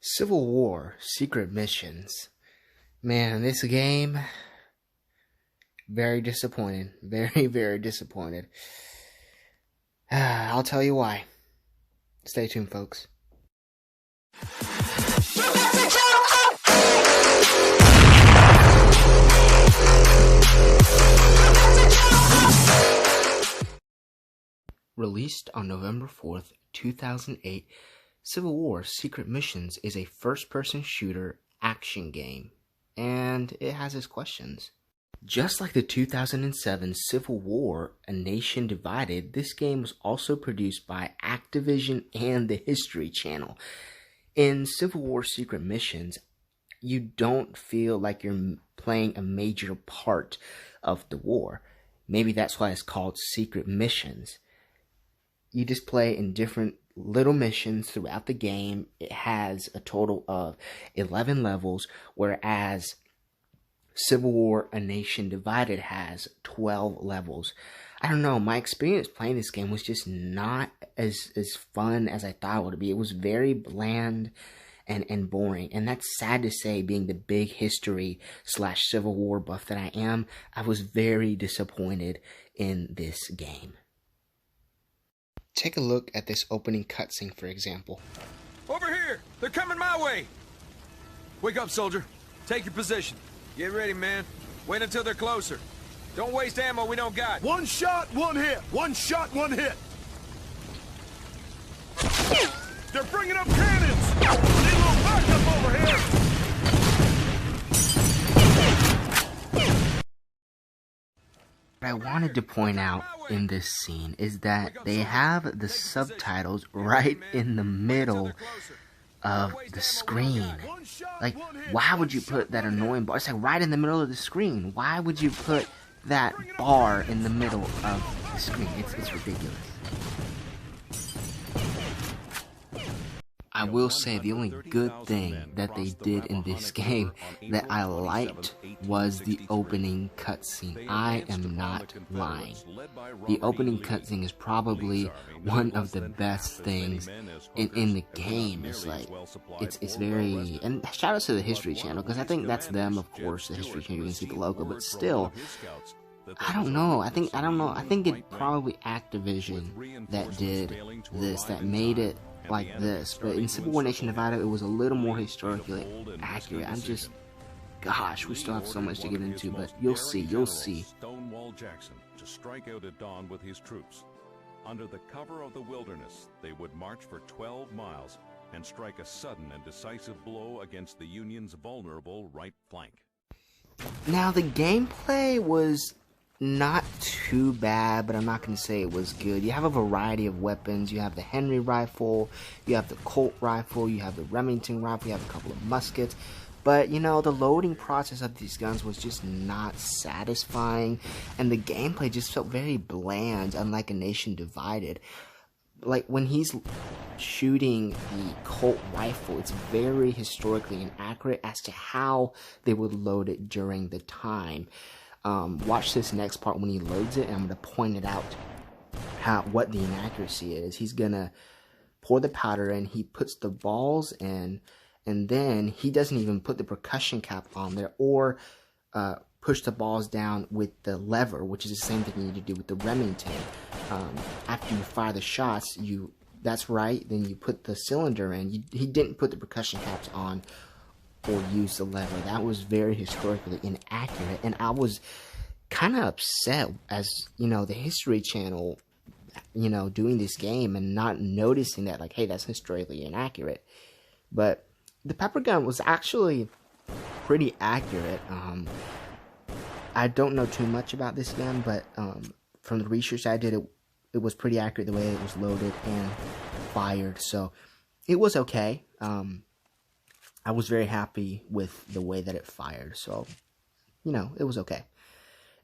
Civil War Secret Missions. Man, this game, very disappointed. Very, very disappointed. I'll tell you why. Stay tuned, folks. Released on November 4th, 2008, Civil War Secret Missions is a first-person shooter action game, and it has its questions. Just like the 2007 Civil War: A Nation Divided, this game was also produced by Activision and the History Channel. In Civil War Secret Missions, you don't feel like you're playing a major part of the war. Maybe that's why it's called Secret Missions. You just play in different little missions throughout the game. It has a total of 11 levels, whereas Civil War: A Nation Divided has 12 levels. I don't know, my experience playing this game was just not as fun as I thought it would be. It was very bland and boring, and that's sad to say, being the big history / Civil War buff that I am. I was very disappointed in this game. Take a look at this opening cutscene, for example. Over here! They're coming my way! Wake up, soldier. Take your position. Get ready, man. Wait until they're closer. Don't waste ammo we don't got. One shot, one hit. One shot, one hit. They're bringing up cannons! Need a little backup over here! What I wanted to point out in this scene is that they have the subtitles right in the middle of the screen. Like, why would you put that annoying bar? It's like right in the middle of the screen. Why would you put that bar in the middle of the screen? It's ridiculous. I will say the only good thing that they did in this game that I liked was the opening cutscene. I am not lying. The opening cutscene is probably one of the best things in the game. It's like, it's very, and shout out to the History Channel, because I think that's them, of course, the History Channel, you can see the logo, but still, I don't know, I think it probably Activision that did this, that made it like this. But in Civil War: Nation Divided, it was a little more historically accurate. Gosh, we still have so much to get into, but you'll see. Stonewall Jackson to strike out at dawn with his troops. Under the cover of the wilderness, they would march for 12 miles and strike a sudden and decisive blow against the Union's vulnerable right flank. Now, the gameplay was not too bad, but I'm not going to say it was good. You have a variety of weapons. You have the Henry rifle, you have the Colt rifle, you have the Remington rifle, you have a couple of muskets. But, you know, the loading process of these guns was just not satisfying, and the gameplay just felt very bland, unlike A Nation Divided. Like, when he's shooting the Colt rifle, it's very historically inaccurate as to how they would load it during the time. Watch this next part when he loads it, and I'm going to point it out what the inaccuracy is. He's going to pour the powder in, he puts the balls in, and then he doesn't even put the percussion cap on there or push the balls down with the lever, which is the same thing you need to do with the Remington. After you fire the shots, that's right, then you put the cylinder in. He didn't put the percussion caps on or use the lever. That was very historically inaccurate, and I was kind of upset as, you know, the History Channel, you know, doing this game and not noticing that, like, hey, that's historically inaccurate. But the pepper gun was actually pretty accurate. I don't know too much about this gun, but from the research I did, it was pretty accurate the way it was loaded and fired, so it was okay. I was very happy with the way that it fired, so, you know, it was okay.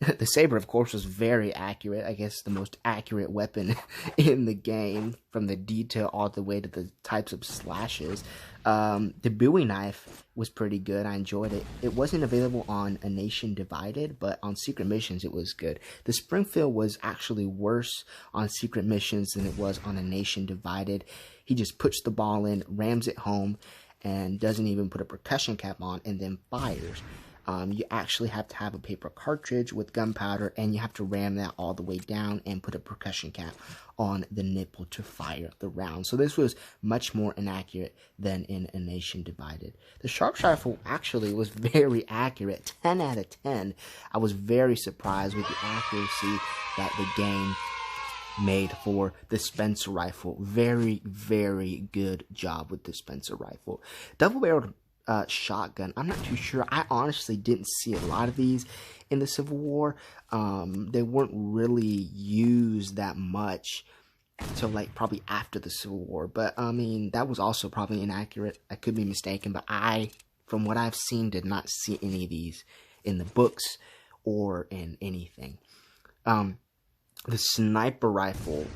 The saber, of course, was very accurate. I guess the most accurate weapon in the game, from the detail all the way to the types of slashes. The Bowie knife was pretty good. I enjoyed it. It wasn't available on A Nation Divided, but on Secret Missions it was good. The Springfield was actually worse on Secret Missions than it was on A Nation Divided. He just puts the ball in, rams it home, and doesn't even put a percussion cap on and then fires. You actually have to have a paper cartridge with gunpowder, and you have to ram that all the way down and put a percussion cap on the nipple to fire the round. So this was much more inaccurate than in A Nation Divided. The Sharps rifle actually was very accurate, 10 out of 10. I was very surprised with the accuracy that the game made for the Spencer rifle. Very, very good job with the Spencer rifle. Double-barreled shotgun, I'm not too sure. I honestly didn't see a lot of these in the Civil War. They weren't really used that much until like probably after the Civil War, but I mean that was also probably inaccurate. I could be mistaken, but I, from what I've seen, did not see any of these in the books or in anything. The sniper rifle,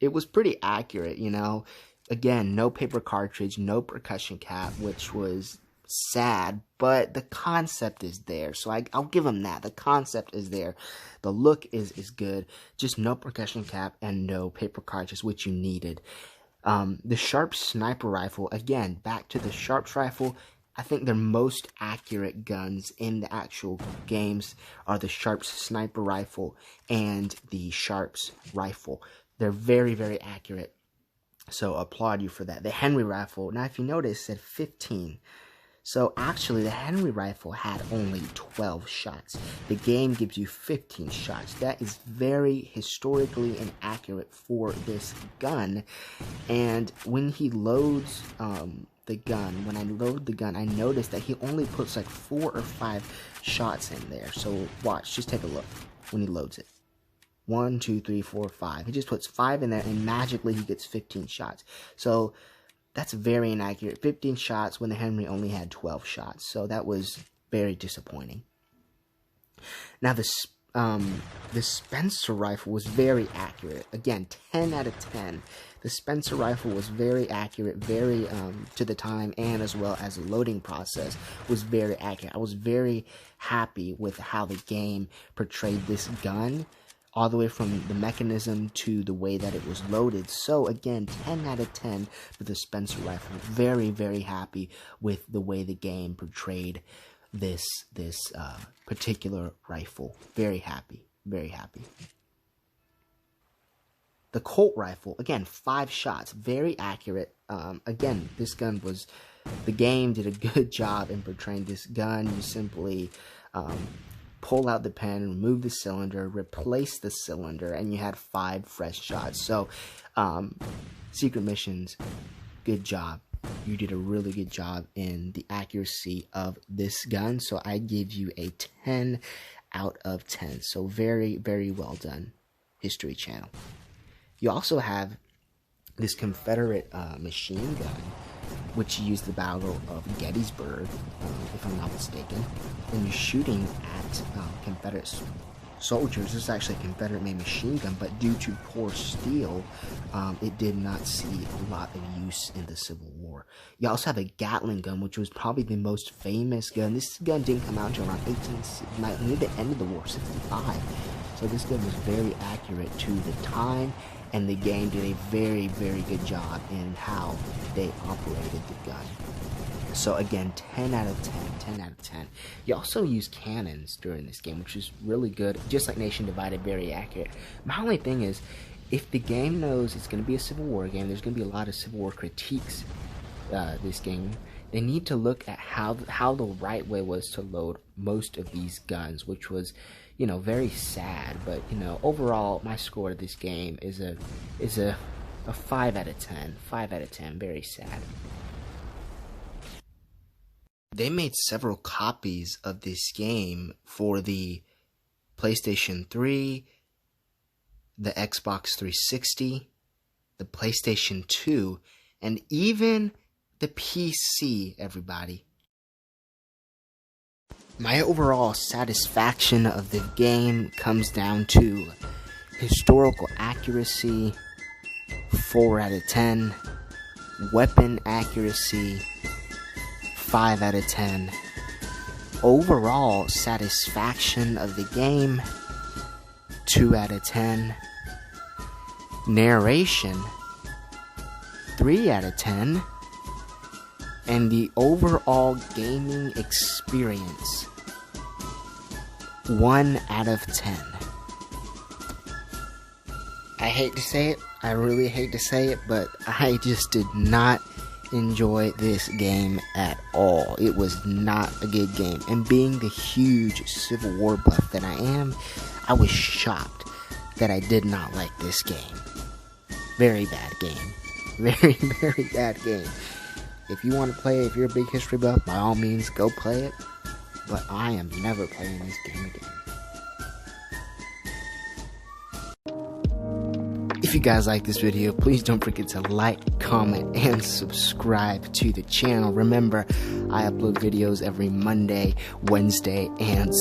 it was pretty accurate, you know. Again, no paper cartridge, no percussion cap, which was sad, but the concept is there. So I'll give them that. The concept is there. The look is good. Just no percussion cap and no paper cartridge, which you needed. The Sharps sniper rifle, again, back to the Sharps rifle. I think their most accurate guns in the actual games are the Sharps sniper rifle and the Sharps rifle. They're very, very accurate. So applaud you for that. The Henry rifle, now if you notice, it said 15. So actually the Henry rifle had only 12 shots. The game gives you 15 shots. That is very historically inaccurate for this gun. And when he loads the gun, when I load the gun, I noticed that he only puts like 4 or 5 shots in there. So watch, just take a look when he loads it. 1, 2, 3, 4, 5. He just puts 5 in there and magically he gets 15 shots. So that's very inaccurate. 15 shots when the Henry only had 12 shots. So that was very disappointing. Now the Spencer rifle was very accurate. Again, 10 out of 10. The Spencer rifle was very accurate, very to the time, and as well as the loading process was very accurate. I was very happy with how the game portrayed this gun, all the way from the mechanism to the way that it was loaded. So again, 10 out of 10 for the Spencer rifle. Very, very happy with the way the game portrayed this particular rifle. Very happy, very happy. The Colt rifle, again, 5 shots, very accurate. Again, this gun was, the game did a good job in portraying this gun. You simply pull out the pen, remove the cylinder, replace the cylinder, and you had 5 fresh shots. So, Secret Missions, good job. You did a really good job in the accuracy of this gun. So I give you a 10 out of 10. So very, very well done, History Channel. You also have this Confederate machine gun, which used the Battle of Gettysburg, if I'm not mistaken. And you're shooting at Confederate soldiers. This is actually a Confederate-made machine gun, but due to poor steel, it did not see a lot of use in the Civil War. You also have a Gatling gun, which was probably the most famous gun. This gun didn't come out until around near the end of the war, 65. So this gun was very accurate to the time, and the game did a very, very good job in how they operated the gun. So again, 10 out of 10, 10 out of 10. You also use cannons during this game, which is really good. Just like Nation Divided, very accurate. My only thing is, if the game knows it's going to be a Civil War game, there's going to be a lot of Civil War critiques this game. They need to look at how the right way was to load most of these guns, which was, you know, very sad. But, you know, overall, my score to this game is a 5 out of 10. 5 out of 10, very sad. They made several copies of this game for the PlayStation 3, the Xbox 360, the PlayStation 2, and even the PC, everybody. My overall satisfaction of the game comes down to historical accuracy, 4 out of 10, weapon accuracy, 5 out of 10. Overall satisfaction of the game, 2 out of 10. Narration, 3 out of 10. and the overall gaming experience, 1 out of 10. I hate to say it, I really hate to say it, but I just did not enjoy this game at all. It was not a good game, and being the huge Civil War buff that I am, I was shocked that I did not like this game. Very bad game. Very, very bad game. If you want to play it, if you're a big history buff, by all means, go play it. But I am never playing this game again. If you guys like this video, please don't forget to like, comment, and subscribe to the channel. Remember, I upload videos every Monday, Wednesday, and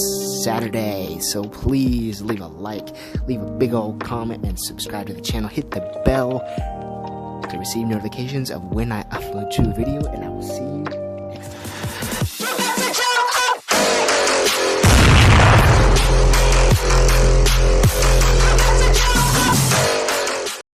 Saturday. So please leave a like, leave a big old comment, and subscribe to the channel. Hit the bell to receive notifications of when I upload to a video, and I will see you